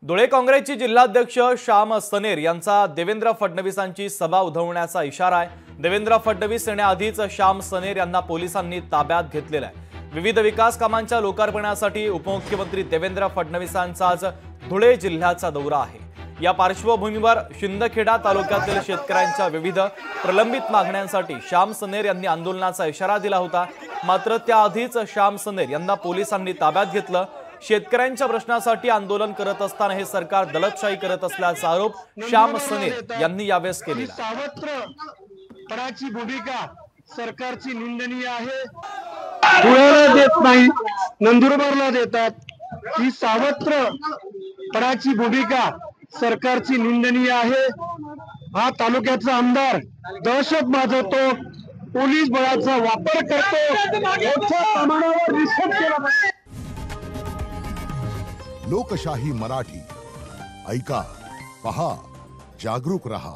धुळे काँग्रेसचे जिल्हाध्यक्ष श्याम सनेर यांचा देवेंद्र फडणवीसांची सभा उधळण्याचा इशारा आहे। देवेंद्र फडणवीस येण्याआधीच श्याम सनेर यांना पोलिसांनी ताब्यात घेतलेलं आहे। विविध विकास कामांच्या लोकार्पणासाठी उपमुख्यमंत्री देवेंद्र फडणवीसांचा आज धुळे जिल्ह्याचा दौरा आहे। या पार्श्वभूमीवर शिंदखेडा तालुक्यातील शेतकऱ्यांच्या विविध प्रलंबित मागण्यांसाठी श्याम सनेर यांनी आंदोलनाचा इशारा दिला होता। मात्र त्याआधीच श्याम सनेर यांना पोलिसांनी ताब्यात घेतलं। शेतकऱ्यांच्या प्रश्नासाठी आंदोलन करत असताना हे सरकार दडपशाही करत असल्याचा आरोप श्याम सनेर यांनी यावेळेस केला। सावत्रपणाची भूमिका सरकारची निंदनीय आहे। धुळ्याला देत नाही, नंदुरबारला देतात। ही सावत्रपणाची भूमिका सरकारची निंदनीय आहे। हा तालुक्याचा आमदार दहशत माजवतो, पोलीस बळाचा वापर करतो, मोठ्या प्रमाणावर रिश्वत केला जातो। लोकशाही मराठी ऐका, पहा, जागरूक रहा।